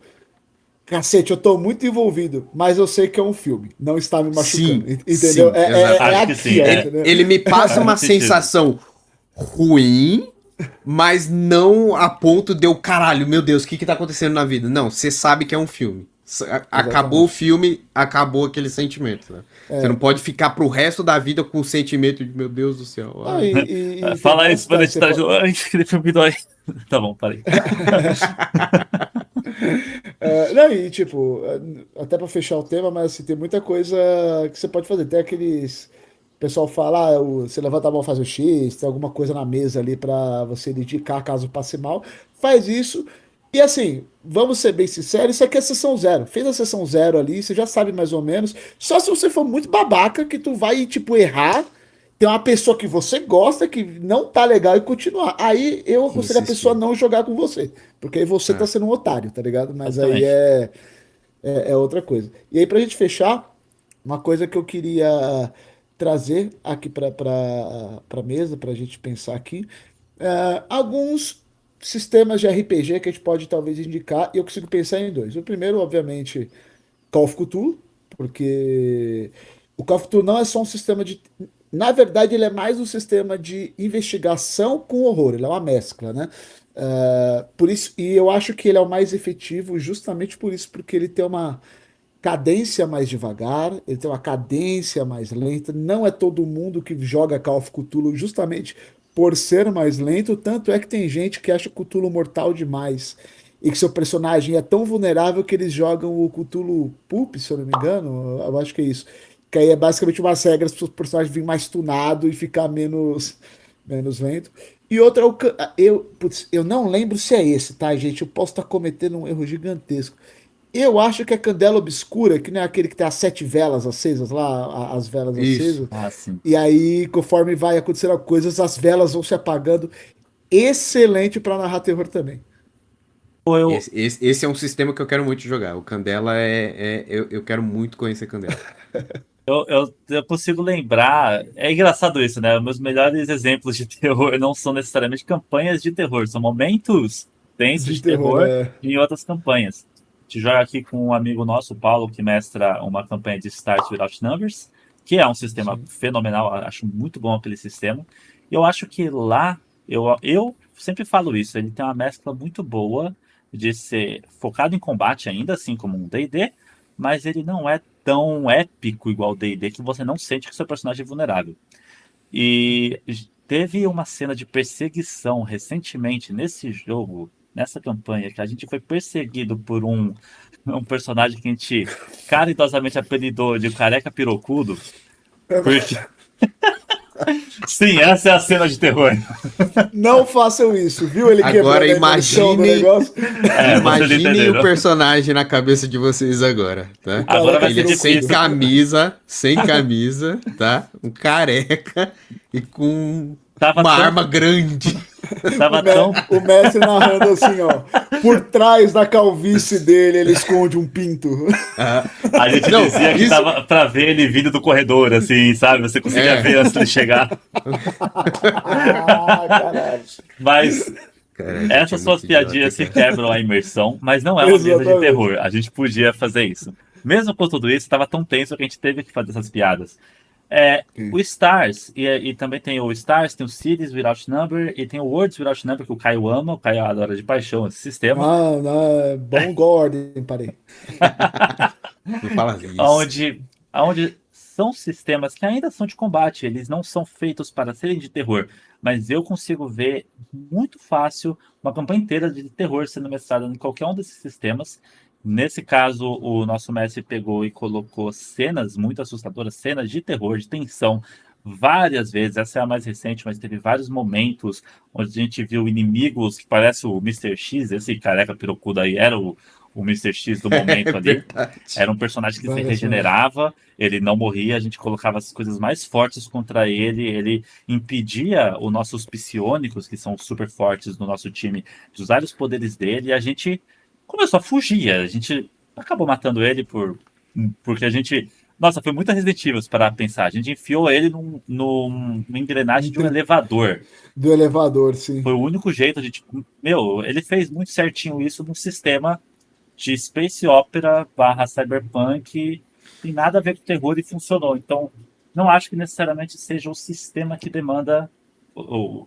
[SPEAKER 1] Cacete, eu tô muito envolvido, mas eu sei que é um filme. Não está me machucando.
[SPEAKER 3] Sim,
[SPEAKER 1] Entendeu?
[SPEAKER 3] sim, exato.
[SPEAKER 1] É
[SPEAKER 2] Acho que sim.
[SPEAKER 1] aqui, ó,
[SPEAKER 2] É,
[SPEAKER 1] entendeu?
[SPEAKER 3] Ele me passa
[SPEAKER 2] faz
[SPEAKER 3] uma
[SPEAKER 2] muito sentido.
[SPEAKER 3] sensação ruim, mas não a ponto de eu, caralho, meu Deus, o que que tá acontecendo na vida? Não, você sabe que é um filme. Acabou o
[SPEAKER 1] Exatamente.
[SPEAKER 3] filme, acabou aquele sentimento, né? Você não pode ficar pro resto da vida com o sentimento de, meu Deus do céu.
[SPEAKER 1] Ah,
[SPEAKER 3] Ai.
[SPEAKER 1] e tem
[SPEAKER 2] Fala
[SPEAKER 1] mais
[SPEAKER 2] isso quando a
[SPEAKER 1] detalhes.
[SPEAKER 2] gente tá jogando. Ai, aquele filme dói. Tá bom, parei.
[SPEAKER 1] Não, e tipo, até pra fechar o tema, mas assim, tem muita coisa que você pode fazer. Tem aqueles. O pessoal fala, você levanta a mão, faz o X, tem alguma coisa na mesa ali pra você indicar caso passe mal. Faz isso. E assim, vamos ser bem sinceros, isso aqui é sessão zero. Fez a sessão zero ali, você já sabe mais ou menos. Só se você for muito babaca que tu vai, tipo, errar. Tem uma pessoa que você gosta que não tá legal e continuar. Aí eu aconselho a pessoa a
[SPEAKER 3] Insistir.
[SPEAKER 1] não jogar com você. Porque aí você tá
[SPEAKER 3] É.
[SPEAKER 1] sendo um otário, tá ligado? Mas aí
[SPEAKER 2] Exatamente.
[SPEAKER 1] é outra coisa. E aí, pra gente fechar, uma coisa que eu queria trazer aqui pra mesa, pra gente pensar aqui, alguns sistemas de RPG que a gente pode talvez indicar, e eu consigo pensar em dois. O primeiro, obviamente, Call of Cthulhu, porque o Call of Cthulhu não é só um sistema de. Na verdade, ele é mais um sistema de investigação com horror, ele é uma mescla, né? Por isso, e eu acho que ele é o mais efetivo justamente por isso, porque ele tem uma cadência mais devagar, ele tem uma cadência mais lenta. Não é todo mundo que joga Call of Cthulhu justamente por ser mais lento, tanto é que tem gente que acha o Cthulhu mortal demais e que seu personagem é tão vulnerável que eles jogam o Cthulhu Pulp, se eu não me engano, eu acho que é isso. Que aí é basicamente umas regras para o personagem vir mais tunado e ficar menos lento. E outra, putz, eu não lembro se é esse, tá, gente? Eu posso estar cometendo um erro gigantesco. Eu acho que é Candela Obscura, que não é aquele que tem as 7 velas acesas lá, as velas
[SPEAKER 3] Isso.
[SPEAKER 1] acesas.
[SPEAKER 2] Ah, sim.
[SPEAKER 1] E aí, conforme vai acontecendo coisas, as velas vão se apagando. Excelente pra narrar terror também.
[SPEAKER 2] Pô,
[SPEAKER 3] Esse é um sistema que eu quero muito jogar. O Candela eu quero muito conhecer Candela.
[SPEAKER 2] eu consigo lembrar. É engraçado isso, né? Meus melhores exemplos de terror não são necessariamente campanhas de terror, são momentos tensos
[SPEAKER 1] De
[SPEAKER 2] de
[SPEAKER 1] terror,
[SPEAKER 2] terror
[SPEAKER 1] é.
[SPEAKER 2] em outras campanhas. Te jogo aqui com um amigo nosso, o Paulo, que mestra uma campanha de Start Without Numbers, que é um sistema
[SPEAKER 1] Sim.
[SPEAKER 2] fenomenal, acho muito bom aquele sistema. E eu acho que lá, eu sempre falo isso, ele tem uma mescla muito boa de ser focado em combate ainda, assim como um D&D, mas ele não é tão épico igual o D&D que você não sente que seu personagem é vulnerável. E teve uma cena de perseguição recentemente nesse jogo, nessa campanha, que a gente foi perseguido por um personagem que a gente caridosamente apelidou de Careca Pirocudo. Porque, sim, essa é a cena de terror.
[SPEAKER 1] Não façam isso, viu? Ele
[SPEAKER 3] Agora
[SPEAKER 1] quebrando a imersão do
[SPEAKER 3] imagine,
[SPEAKER 1] negócio.
[SPEAKER 2] É, vocês
[SPEAKER 3] imaginem o
[SPEAKER 2] entenderam.
[SPEAKER 3] personagem na cabeça de vocês agora, tá?
[SPEAKER 1] O
[SPEAKER 2] Agora
[SPEAKER 1] careca
[SPEAKER 2] vai ser
[SPEAKER 3] Ele sem
[SPEAKER 2] difícil.
[SPEAKER 3] camisa, tá? Um careca e com
[SPEAKER 2] Tava
[SPEAKER 3] uma
[SPEAKER 2] tão,
[SPEAKER 3] arma grande.
[SPEAKER 2] tava tão,
[SPEAKER 1] O mestre narrando assim, ó. Por trás da calvície dele, ele esconde um pinto.
[SPEAKER 3] Ah,
[SPEAKER 2] a gente
[SPEAKER 3] não,
[SPEAKER 2] dizia que
[SPEAKER 3] isso,
[SPEAKER 2] tava pra ver ele vindo do corredor, assim, sabe? Você conseguia
[SPEAKER 3] É.
[SPEAKER 2] ver antes de chegar.
[SPEAKER 1] Ah, caralho.
[SPEAKER 2] Mas
[SPEAKER 3] cara, a gente é
[SPEAKER 2] essas suas
[SPEAKER 3] muito idiota,
[SPEAKER 2] piadinhas se
[SPEAKER 3] cara.
[SPEAKER 2] quebram a imersão, mas não é uma mesa de
[SPEAKER 1] Exatamente.
[SPEAKER 2] terror. A gente podia fazer isso. Mesmo com tudo isso, estava tão tenso que a gente teve que fazer essas piadas. O Stars, e também tem o Stars, tem o Cities Without Number, e tem o Words Without Number, que o Caio ama, o Caio adora de paixão esse sistema,
[SPEAKER 1] Ah, não, é bom Gordon, parei.
[SPEAKER 3] Não fala isso.
[SPEAKER 2] onde são sistemas que ainda são de combate, eles não são feitos para serem de terror, mas eu consigo ver muito fácil uma campanha inteira de terror sendo mestrada em qualquer um desses sistemas. Nesse caso, o nosso mestre pegou e colocou cenas muito assustadoras, cenas de terror, de tensão, várias vezes. Essa é a mais recente, mas teve vários momentos onde a gente viu inimigos que parece o Mr. X, esse careca pirocudo aí era o Mr. X do
[SPEAKER 3] É
[SPEAKER 2] momento ali.
[SPEAKER 3] verdade.
[SPEAKER 2] Era um personagem que se
[SPEAKER 1] Várias
[SPEAKER 2] regenerava, ele não morria, a gente colocava as coisas mais fortes contra ele, ele impedia os nossos psionicos, que são super fortes no nosso time, de usar os poderes dele, e a gente começou a fugir. A gente acabou matando ele porque a gente. Nossa, foi muito Resident Evil para pensar. A gente enfiou ele numa engrenagem de um elevador.
[SPEAKER 1] Do elevador, sim.
[SPEAKER 2] Foi o único jeito de. Meu, ele fez muito certinho isso num sistema de Space Opera barra Cyberpunk, tem nada a ver com terror e funcionou. Então, não acho que necessariamente seja o sistema que demanda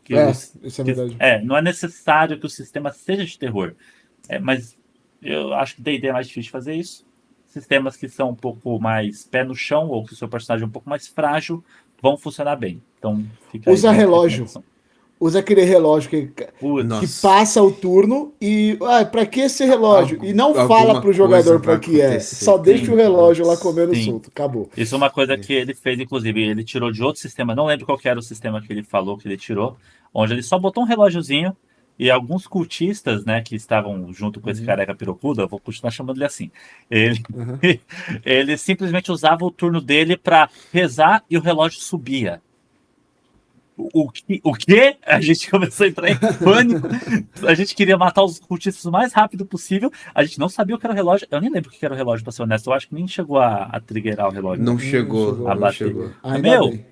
[SPEAKER 2] que
[SPEAKER 1] Isso é verdade.
[SPEAKER 2] não é necessário que o sistema seja de terror. Mas eu acho que D&D é mais difícil de fazer isso. Sistemas que são um pouco mais pé no chão ou que o seu personagem é um pouco mais frágil vão funcionar bem. Então, fica aí
[SPEAKER 1] Usa
[SPEAKER 2] minha
[SPEAKER 1] relógio.
[SPEAKER 2] recomendação.
[SPEAKER 1] Usa aquele relógio que
[SPEAKER 2] Putz,
[SPEAKER 1] passa o turno e. Ah, pra que esse relógio? E não fala
[SPEAKER 3] Alguma
[SPEAKER 1] pro jogador
[SPEAKER 3] coisa
[SPEAKER 1] pra
[SPEAKER 3] vai
[SPEAKER 1] que é.
[SPEAKER 3] acontecer.
[SPEAKER 1] Só deixa o relógio lá
[SPEAKER 3] Putz.
[SPEAKER 1] comendo
[SPEAKER 2] Sim.
[SPEAKER 1] solto. Acabou.
[SPEAKER 2] Isso é uma coisa que ele fez, inclusive, ele tirou de outro sistema, não lembro qual que era o sistema que ele falou que ele tirou, onde ele só botou um relógiozinho e alguns cultistas, né, que estavam junto com esse careca pirocudo, eu vou continuar chamando ele assim, ele, ele simplesmente usava o turno dele pra rezar e o relógio subia. O quê? A gente começou a entrar em pânico. A gente queria matar os cultistas o mais rápido possível. A gente não sabia o que era o relógio. Eu nem lembro o que era o relógio, pra ser honesto. Eu acho que nem chegou a triggerar o relógio.
[SPEAKER 3] Não chegou,
[SPEAKER 1] chegou,
[SPEAKER 2] a
[SPEAKER 3] não
[SPEAKER 2] bater.
[SPEAKER 3] chegou.
[SPEAKER 1] Ainda
[SPEAKER 2] Meu,
[SPEAKER 1] bem.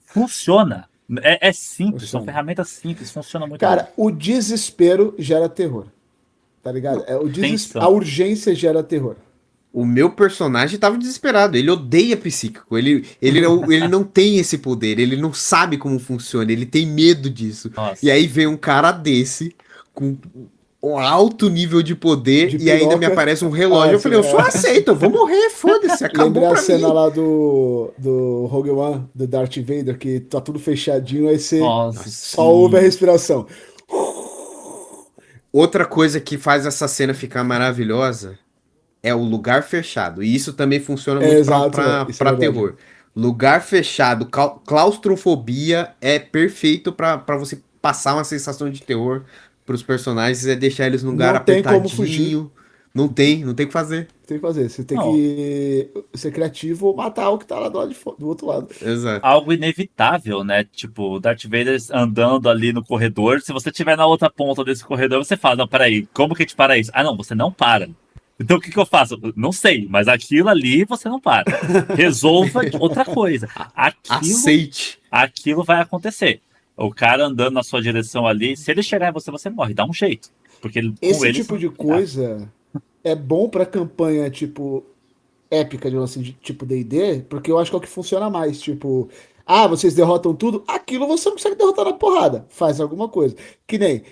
[SPEAKER 2] funciona. É simples,
[SPEAKER 1] Funciona.
[SPEAKER 2] são ferramentas simples, funciona muito
[SPEAKER 1] Cara,
[SPEAKER 2] bem.
[SPEAKER 1] o desespero gera terror. Tá ligado?
[SPEAKER 2] Tensão.
[SPEAKER 1] A urgência gera terror.
[SPEAKER 3] O meu personagem tava desesperado. Ele odeia psíquico. Ele não tem esse poder. Ele não sabe como funciona. Ele tem medo disso.
[SPEAKER 2] Nossa.
[SPEAKER 3] E aí vem um cara desse, com um alto nível de poder,
[SPEAKER 1] De
[SPEAKER 3] e ainda me
[SPEAKER 1] piroca.
[SPEAKER 3] aparece um relógio. Eu
[SPEAKER 1] sim,
[SPEAKER 3] falei, eu só aceito, eu vou morrer, foda-se, acabou
[SPEAKER 1] Lembrei a
[SPEAKER 3] pra
[SPEAKER 1] cena
[SPEAKER 3] mim.
[SPEAKER 1] lá do Rogue One, do Darth Vader, que tá tudo fechadinho, aí você
[SPEAKER 2] Nossa,
[SPEAKER 1] só ouve a respiração.
[SPEAKER 3] Outra coisa que faz essa cena ficar maravilhosa é o lugar fechado. E isso também funciona muito
[SPEAKER 1] Exato, isso é
[SPEAKER 3] pra
[SPEAKER 1] verdade.
[SPEAKER 3] terror. Lugar fechado, claustrofobia é perfeito pra você passar uma sensação de terror pros personagens, é deixar eles num lugar
[SPEAKER 1] Não tem como fugir.
[SPEAKER 3] apertadinho, não tem o que fazer.
[SPEAKER 1] Tem que fazer. Você tem
[SPEAKER 2] Não,
[SPEAKER 1] que ser criativo ou matar o que tá lá do, lado do outro lado.
[SPEAKER 3] Exato.
[SPEAKER 2] algo inevitável, né? Tipo, o Darth Vader andando ali no corredor. Se você estiver na outra ponta desse corredor, você fala: não, peraí, como que a gente para isso? Ah, não, você não para. Então o que que eu faço? Não sei, mas aquilo ali você não para. Resolva outra coisa. Aquilo,
[SPEAKER 3] Aceite.
[SPEAKER 2] aquilo vai acontecer. O cara andando na sua direção ali, se ele chegar em você, você morre. Dá um jeito. Porque com
[SPEAKER 1] Esse
[SPEAKER 2] ele.
[SPEAKER 1] tipo de coisa é bom pra campanha, tipo, épica, digamos assim, de tipo D&D, porque eu acho que é o que funciona mais. Tipo, ah, vocês derrotam tudo, aquilo você não consegue derrotar na porrada. Faz alguma coisa. Que nem.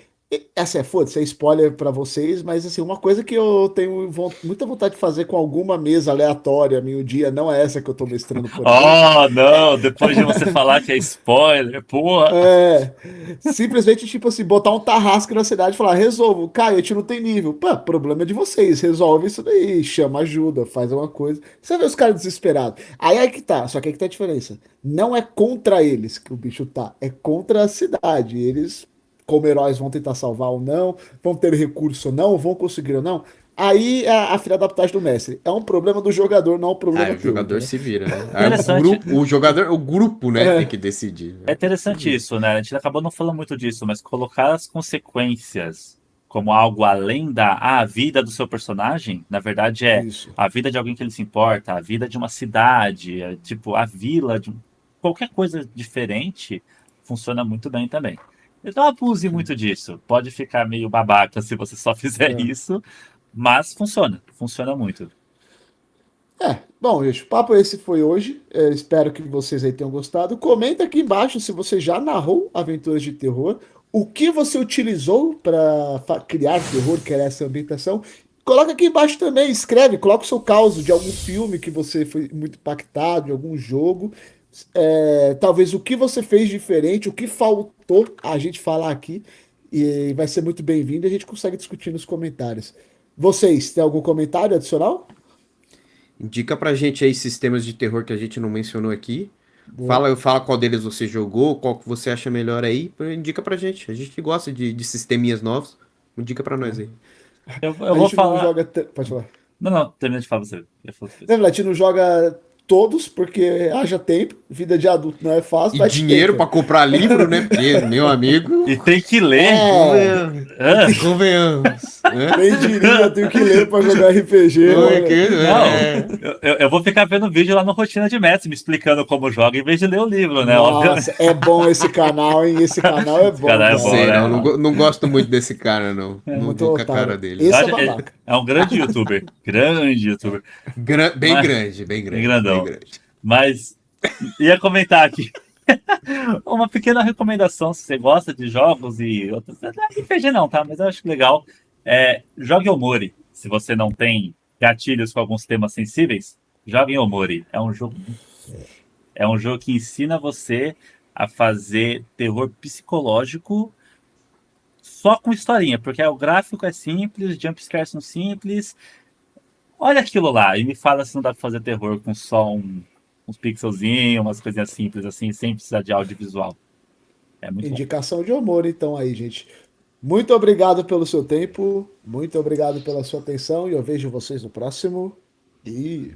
[SPEAKER 1] Essa é foda-se, é spoiler pra vocês, mas assim, uma coisa que eu tenho muita vontade de fazer com alguma mesa aleatória, meio dia, não é essa que eu tô mestrando, por exemplo.
[SPEAKER 2] Oh, não! Depois de você falar que é spoiler, porra!
[SPEAKER 1] É, simplesmente, tipo assim, botar um tarrasque na cidade e falar, resolvo, Caio, a gente não tem nível. Pô, problema é de vocês, resolve isso daí, chama ajuda, faz alguma coisa. Você vê os caras desesperados. Aí que tá, só que aí que tá a diferença. Não é contra eles que o bicho tá, é contra a cidade. Eles, como heróis, vão tentar salvar ou não, vão ter recurso ou não, vão conseguir ou não. Aí é a filha da putagem do mestre. É um problema do jogador, não é um
[SPEAKER 3] Ah,
[SPEAKER 1] problema
[SPEAKER 3] o
[SPEAKER 1] teu,
[SPEAKER 3] jogador
[SPEAKER 1] entendeu?
[SPEAKER 3] se vira, né? Aí
[SPEAKER 2] Interessante.
[SPEAKER 3] o jogador, o grupo, né, tem
[SPEAKER 1] É,
[SPEAKER 3] que decidir.
[SPEAKER 2] É
[SPEAKER 3] Né? Se
[SPEAKER 2] interessante
[SPEAKER 3] vira.
[SPEAKER 2] isso, né? A gente acabou não falando muito disso, mas colocar as consequências como algo além da vida do seu personagem, na verdade é
[SPEAKER 1] isso.
[SPEAKER 2] a vida de alguém que ele se importa, a vida de uma cidade, tipo a vila, qualquer coisa diferente, funciona muito bem também. Então abuse muito disso. Pode ficar meio babaca se você só fizer
[SPEAKER 1] É.
[SPEAKER 2] isso, mas funciona, funciona muito.
[SPEAKER 1] Bom, gente, o papo esse foi hoje. Espero que vocês aí tenham gostado. Comenta aqui embaixo se você já narrou aventuras de terror, o que você utilizou para criar terror, criar essa ambientação. Coloca aqui embaixo também, escreve, coloca o seu caso de algum filme que você foi muito impactado, de algum jogo. Talvez o que você fez diferente, o que faltou a gente falar aqui. E vai ser muito bem-vindo e a gente consegue discutir nos comentários. Vocês, tem algum comentário adicional?
[SPEAKER 3] Indica pra gente aí sistemas de terror que a gente não mencionou aqui.
[SPEAKER 1] Boa.
[SPEAKER 3] Fala qual deles você jogou, qual que você acha melhor aí. Indica pra gente. A gente gosta de sisteminhas novos. Indica pra nós aí.
[SPEAKER 2] Eu
[SPEAKER 1] A
[SPEAKER 2] vou
[SPEAKER 1] gente não
[SPEAKER 2] falar.
[SPEAKER 1] joga. Pode falar.
[SPEAKER 2] Não, não, termina de falar você. Eu falo
[SPEAKER 1] Na
[SPEAKER 2] depois.
[SPEAKER 1] verdade, a gente não joga todos, porque haja tempo. Vida de adulto não é fácil,
[SPEAKER 3] E
[SPEAKER 1] mas a gente
[SPEAKER 3] dinheiro
[SPEAKER 1] tenta.
[SPEAKER 3] pra comprar livro, né? Porque, meu amigo,
[SPEAKER 2] E tem que ler.
[SPEAKER 1] É,
[SPEAKER 3] convenhamos.
[SPEAKER 2] Ah,
[SPEAKER 3] Convenhamos. Né?
[SPEAKER 1] quem diria, eu tenho que ler pra jogar RPG,
[SPEAKER 3] Oi,
[SPEAKER 1] né, velho?
[SPEAKER 2] não,
[SPEAKER 3] é.
[SPEAKER 2] eu vou ficar vendo vídeo lá no Rotina de Mestre me explicando como joga em vez de ler o livro, né? Obviamente.
[SPEAKER 1] Nossa, é bom esse canal, hein? Esse canal é
[SPEAKER 2] Esse
[SPEAKER 1] bom,
[SPEAKER 2] cara é
[SPEAKER 3] Não
[SPEAKER 1] cara.
[SPEAKER 2] bom,
[SPEAKER 3] sei, não.
[SPEAKER 2] né?
[SPEAKER 3] Não, não gosto muito desse cara, não. Não
[SPEAKER 1] Muito
[SPEAKER 3] vou com a cara
[SPEAKER 1] otário.
[SPEAKER 3] dele.
[SPEAKER 2] Eu
[SPEAKER 1] Esse é
[SPEAKER 2] acho-
[SPEAKER 1] babaca.
[SPEAKER 2] É um grande youtuber. Grande youtuber.
[SPEAKER 3] Bem
[SPEAKER 2] Mas,
[SPEAKER 3] grande, bem
[SPEAKER 2] bem
[SPEAKER 3] grande, bem
[SPEAKER 2] grandão.
[SPEAKER 3] grande.
[SPEAKER 2] Mas ia comentar aqui. Uma pequena recomendação, se você gosta de jogos e outros. Não é RPG não, tá? Mas eu acho legal. Jogue Omori. Se você não tem gatilhos com alguns temas sensíveis, jogue em Omori. É um jogo que ensina você a fazer terror psicológico só com historinha, porque o gráfico é simples, os jumpscares são simples. Olha aquilo lá e me fala se não dá pra fazer terror com só uns pixelzinhos, umas coisinhas simples assim, sem precisar de audiovisual. É muito bom.
[SPEAKER 1] Indicação de amor, então, aí, gente. Muito obrigado pelo seu tempo, muito obrigado pela sua atenção e eu vejo vocês no próximo. E